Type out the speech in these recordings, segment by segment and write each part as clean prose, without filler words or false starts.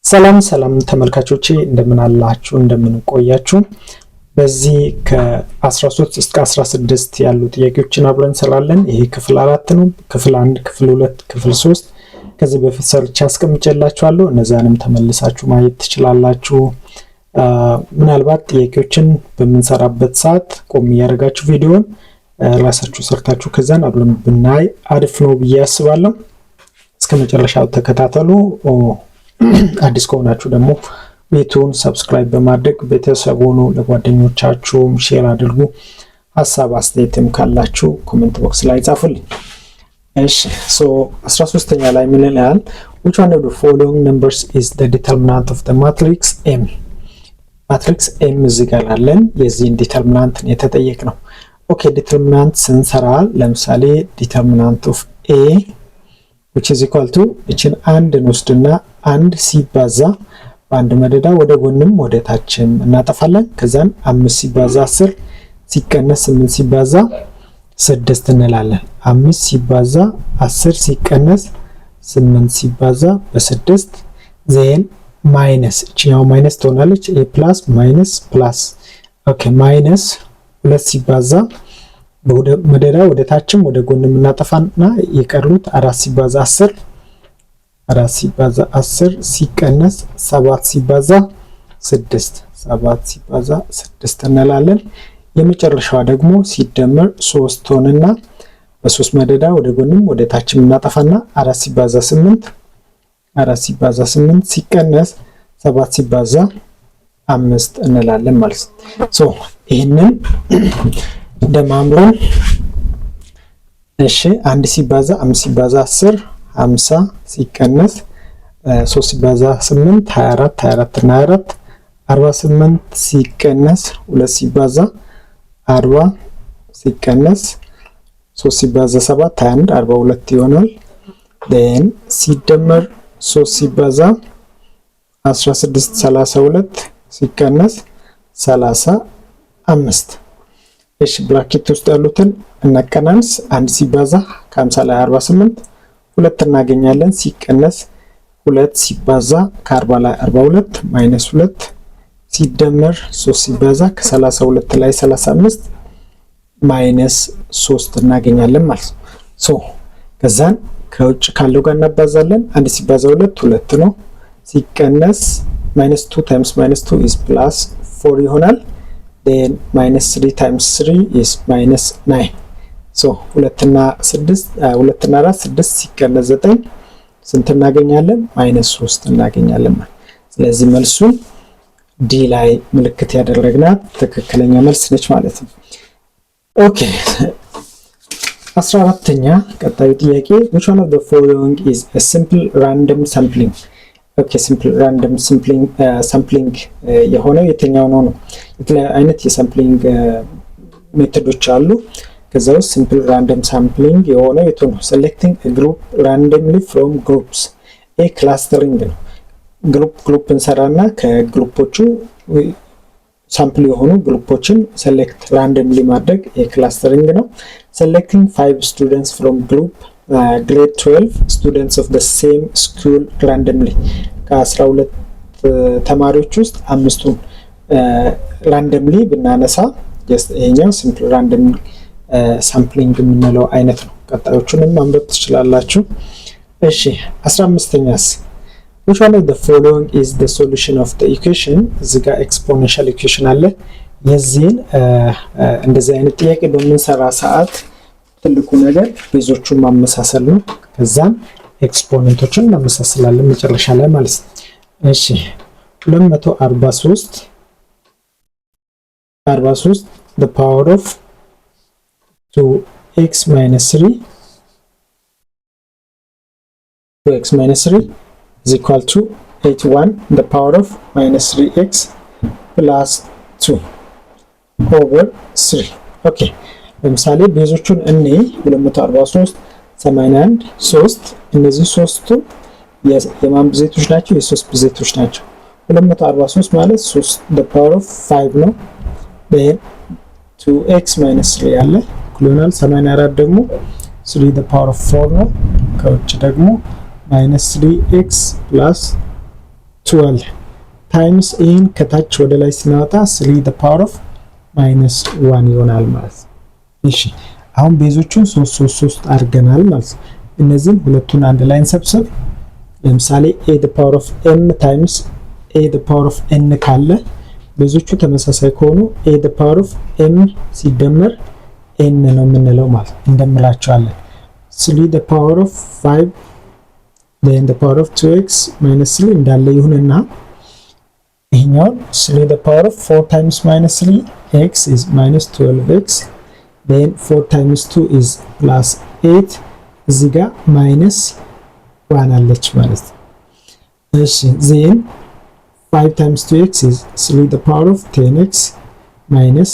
ሰላም ተመልካቾቼ እንደምን አላችሁ እንደምን ቆያችሁ። በዚህ ከ13 እስከ 16 ያሉ ጥያቄዎችን አብረን እንሰራለን። ይሄ ክፍል 4 ነው። ክፍል 1፣ ክፍል 2፣ ክፍል 3 ከዚህ በፊት ሰርቼ አስቀምጬላችኋለሁ። እነዛንም ተመልሳችሁ ማየት ትችላላችሁ። ምናልባት ጥያቄዎችን በምንሰራበት ሰዓት ቆም ያደርጋችሁ ቪዲዮን ራሳችሁ ሰርታችሁ ከዛን አብረን ብናይ አሪፍ ነው ብዬ አስባለሁ። እስከ መጨረሻው ተከታተሉ። አዲስ ከሆናችሁ ደግሞ ቤቱን ሰብስክራይብ በማድረግ ቤተሰብ ሆኑ፣ ለጓደኞቻችሁም ሼር አድርጉ። ሀሳብ አስተያየትም ካላችሁ ኮሜንት ቦክስ ላይ ጻፉልኝ። እሺ 13ኛ ላይ ምን ይላል? which one of the following numbers is the determinant of the matrix M? ማትሪክስ M እዚህ ጋር አለን። የዚህን ዲተርሚናንት የተጠየቅ ነው። ኦኬ ዲተርሚናንት ስንሰራ ለምሳሌ ዲተርሚናንት ኦፍ A which is equal to እችን አንድ እንወስድና አንድ ሲባዛ በአንድ መደዳ ወደ ጎንም ወደ ታችም እናጠፋለን። ከዛን 5 ሲባዛ 10 ሲቀነስ 8 ሲባዛ 6 እንላለን። 5 ሲባዛ 10 ሲቀነስ 8 ሲባዛ በ6 ዜን ማይነስ እቺኛው ማይነስ ትሆናለች። a ፕላስ ማይነስ ፕላስ ኦኬ ማይነስ 2 ሲባዛ ወደ መደዳ ወደ ታችም ወደ ጎንም እናጠፋና የቀሩት 4 ሲባዛ 10 ሲቀነስ 7 ሲባዛ 6 እንላለን። የመጨረሻዋ ደግሞ ሲደመር 3 ሆነና በ3 መደዳ ወደ ጎንም ወደ ታችም እናጠፋና 4 ሲባዛ 8 ሲቀነስ 7 ሲባዛ 5 እንላለን ማለት ነው። ይሄንን ደማምረን እሺ 1 ሲባዛ 5 ሲባዛ 10 50 ሲቀነስ 3 ሲባዛ 8 24 እና 24 48 ሲቀነስ 2 ሲባዛ 40 ሲቀነስ 3 ሲባዛ 7 21 42 ይሆናል። then ሲደመር 3 ሲባዛ 16 32 ሲቀነስ 35 እሺ ብራኬት ውስጥ ያሉትን እናቀናንስ። 1 ሲባዛ ከ50 ላይ 48 2 እናገኛለን። ሲቀነስ 2 ሲባዛ ከ40 ላይ 42 ማይነስ 2 ሲደመር 3 ሲባዛ ከ32 ላይ 35 ማይነስ 3 እናገኛለን ማለት ነው። ከዛን ከውጭ ካለው ጋር እናባዛለን። 1 ሲባዛ 2 ነው። ሲቀነስ ማይነስ 2 ታይምስ ማይነስ 2 is plus 4 ይሆናል። then minus 3 times 3 is minus 9 2 እና 4 6 ሲቀነስ 9 ስንት እናገኛለን? ማይነስ 3 እናገኛለን ማለት። ስለዚህ መልሱን ዲ ላይ ምልክት ያደረግናት ትክክለኛ መልስ ነች ማለት ነው። ኦኬ 14ኛ ቀጣዩ ጥያቄ which one of the following is a simple random sampling? ኦኬ ሲምፕል ራንደም ሳምፕሊንግ የሆነው የትኛው ነው? የተለያዩ አይነት የሳምፕሊንግ ሜቶዶች አሉ። ከዛ ውስጥ ሲምፕል ራንደም ሳምፕሊንግ የሆነው የቱ ነው? ሴሌክቲንግ a group randomly from groups a clustering ነው። ግሩፕ እንሰራና ከግሩፖቹ ሳምፕል የሆኑ ግሩፖችን ሴሌክት ራንደምሊ ማድረግ የክላስተሪንግ ነው። ሴሌክቲንግ 5 students from group grade 12 students of the same school randomly ከ12 ተማሪዎች ውስጥ 5ቱን ራንደምሊ ብናነሳ ይሄኛው ሲምፕል ራንደም ሳምፕሊንግ የምንለው አይነት ነው። ቀጣዮቹንም ማንበብ ትችላላችሁ። እሺ 15ኛስ which one of the following is the solution of the equation? እዚህ ጋር exponential equation አለ። የዚህን እንደዚህ አይነት ጥያቄ በምንሰራ ሰዓት ትልቁ ነገር ቤዞቹን ማመሳሰል ነው። ከዛም ኤክስፖነንቶችን እናመሳስላለን መጨረሻ ላይ ማለት ነው። እሺ 243 the power of 2x minus 3 is equal to 81 the power of minus 3x plus 2 over 3 ኦኬ ለምሳሌ ቤዞቹን እኔ 243 81 3 እነዚህ ሶስቱ የማን ብዜቶች ናቸው? የሶስት ብዜቶች ናቸው። 243 ማለት 3 the power of 5 ነው። then 2x minus 3 ያለ ይሆናል። 84 ደግሞ 3 the power of 4 ነው። ከውጭ ደግሞ minus 3x plus 12 ታይምስ ይህን ከታች ወደ ላይ ስናወጣ 3 the power of -1 ይሆናል ማለት ነው። እሺ አሁን ቤዞቹን 3 አድርገናል ማለት ነው። እነዚህን ሁለቱን አንድ ላይ እንሰብስብ። ለምሳሌ a the power of m times a the power of n ካለ ቤዞቹ ተመሳሳይ ከሆኑ a the power of m ሲደመር n ነው የምንለው ማለት እንደምላቸዋለን። 3 the power of 5 then the power of 2x minus 3 እንዳለ ይሁንና ይሄኛው 3 the power of 4 times minus 3 x is minus 12x then 4 times 2 is plus 8 እዚህ ጋር minus 1 አለች ማለት ነው። እሺ then 5 times 2x is 3 the power of 10x minus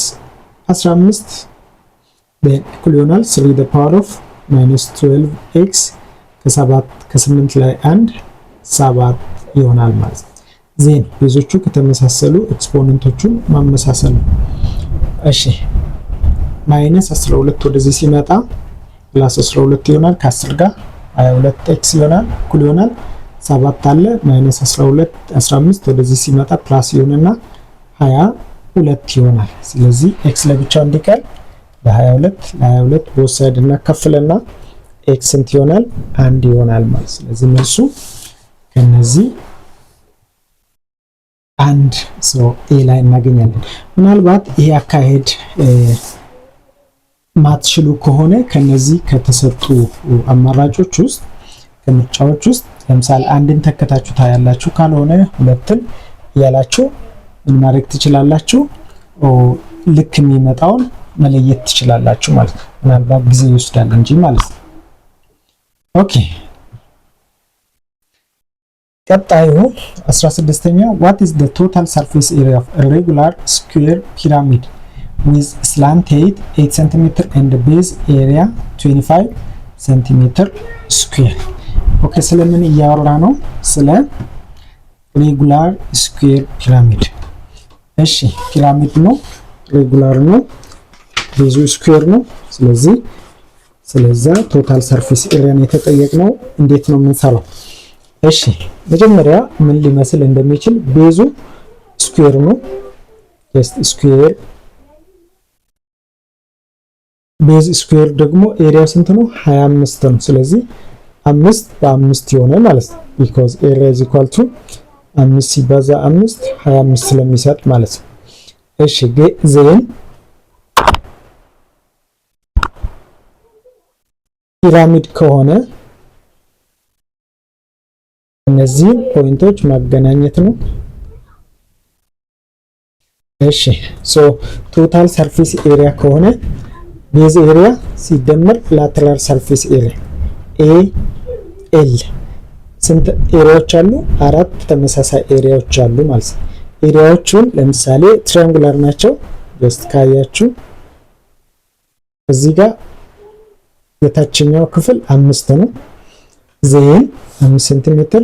15 then equal ይሆናል 3 the power of minus 12x ከ8 ላይ 1 7 ይሆናል ማለት ነው። ዜን ቤዞቹ ከተመሳሰሉ ኤክስፖነንቶቹን ማመሳሰል ነው። እሺ ማይነስ 12 ወደዚህ ሲመጣ ፕላስ 12 ይሆናል። ከ10 ጋር 22x ይሆናል እኩል ይሆናል 7 አለ ማይነስ 12 15 ወደዚህ ሲመጣ ፕላስ ይሆንና 22 ይሆናል። ስለዚህ x ለብቻው እንዲቀር ለ22 ቦth ሳይድ እናከፍልና x ስንት ይሆናል? 1 ይሆናል ማለት። ስለዚህ መልሱ ከነዚህ አንድ ኤ ላይ እናገኛለን። ምናልባት ይሄ አካሄድ ማትችሉ ከሆነ ከነዚህ ከተሰጡ አማራጮች ውስጥ ከምርጫዎች ውስጥ ለምሳሌ አንድን ተከታችሁ ታያላችሁ፣ ካልሆነ ሁለትን ያላችሁ ምን ማድረግ ትችላላችሁ? ልክ የሚመጣውን መለየት ትችላላችሁ ማለት ነው። ምናልባት ጊዜ ይወስዳል እንጂ ማለት ነው። ኦኬ ቀጣዩ 16ኛው what is the total surface area of a regular square pyramid with slant height 8 cm and base area 25 cm square? ኦኬ ስለምን እያወራ ነው? ስለ ሬጉላር ስኩዌር ፒራሚድ። እሺ ፒራሚድ ነው፣ ሬጉላር ነው፣ ቤዙ ስኩዌር ነው። ስለዛ ቶታል ሰርፌስ ኤሪያን የተጠየቅነው እንዴት ነው የምንሰራው? እሺ መጀመሪያ ምን ሊመስል እንደሚችል ቤዙ ስኩዌር ነው። ጀስት ስኩዌር ቤዝ ስኩዌር ደግሞ ኤሪያው ስንት ነው? 25 ነው። ስለዚህ 5 በ5 ይሆነ ማለት ነው። because area is equal to 5 ሲባዛ 5 25 ስለሚሰጥ ማለት ነው። እሺ ዜን ፒራሚድ ከሆነ እነዚህ ፖይንቶች ማገናኘት ነው። እሺ ሶ ቶታል ሰርፌስ ኤሪያ ከሆነ ቤዝ ኤሪያ ሲደመር ላተራል ሰርፌስ ኤሪያ ኤል ስንት ኤሪያዎች አሉ? 4 ተመሳሳይ ኤሪያዎች አሉ ማለት ነው። ኤሪያዎቹን ለምሳሌ ትራያንጉላር ናቸው። ጀስት ካያችሁ እዚህ ጋር የታችኛው ክፍል 5 ነው። ዜን 5 ሴንቲሜትር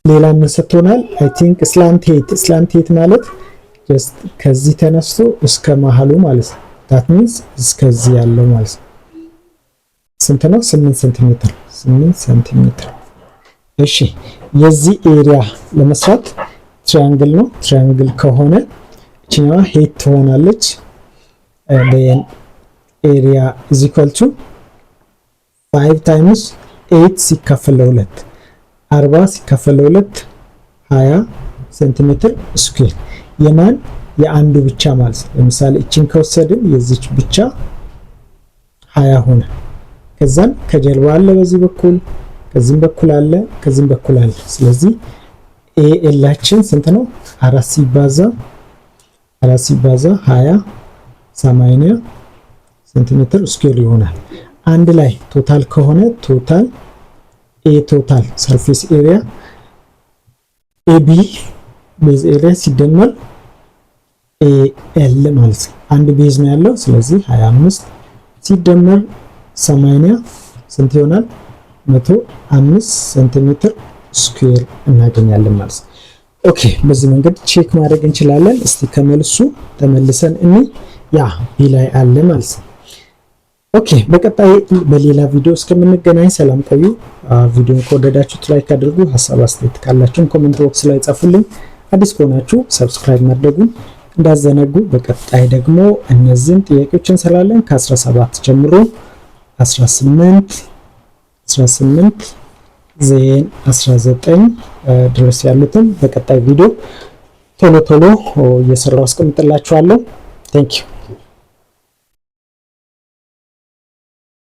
ሌላ ምን ሰጥቶናል? አይ ቲንክ ስላንት ሄት ማለት ጀስት ከዚህ ተነስቶ እስከ መሃሉ ማለት ነው። that means እስከዚህ ያለው ማለት ነው። ስንት ነው? 8 ሴንቲሜትር። እሺ የዚህ ኤሪያ ለመስራት ትራያንግል ነው። ትራያንግል ከሆነ እቺኛዋ ሄት ትሆናለች። then area is equal to 5 times 8 ሲካፈል ለ2 40 ሲካፈል ለ2 20 ሴንቲሜትር ስኩዌር። የማን የአንዱ ብቻ ማለት ነው። ለምሳሌ እቺን ከወሰድን የዚች ብቻ 20 ሆነ። ከዛም ከጀርባ አለ በዚህ በኩል፣ ከዚህም በኩል አለ፣ ከዚህም በኩል አለ። ስለዚህ ኤላችን ስንት ነው? 4 ሲባዛ 20 80 ሴንቲሜትር ስኩዌር ይሆናል። አንድ ላይ ቶታል ከሆነ ቶታል ቶታል ሰርፌስ ኤሪያ ኤቢ ቤዝ ኤሪያ ሲደመር ኤል ማለት ነው። አንድ ቤዝ ነው ያለው። ስለዚህ 25 ሲደመር 80 ስንት ይሆናል? 105 ሴንቲሜትር ስኩዌር እናገኛለን ማለት ነው። ኦኬ በዚህ መንገድ ቼክ ማድረግ እንችላለን። እስቲ ከመልሱ ተመልሰን ያ ቢ ላይ አለ ማለት ነው። ኦኬ በቀጣይ በሌላ ቪዲዮ እስከምንገናኝ ሰላም ቆዩ። ቪዲዮን ከወደዳችሁት ላይክ አድርጉ። ሀሳብ አስተያየት ካላችሁም ኮሜንት ቦክስ ላይ ጻፉልኝ። አዲስ ከሆናችሁ ሰብስክራይብ ማድረጉን እንዳዘነጉ። በቀጣይ ደግሞ እነዚህን ጥያቄዎች እንሰራለን ከ17 ጀምሮ 18 ዜን 19 ድረስ ያሉትን በቀጣይ ቪዲዮ ቶሎ እየሰራው አስቀምጥላችኋለሁ። ቴንክ ዩ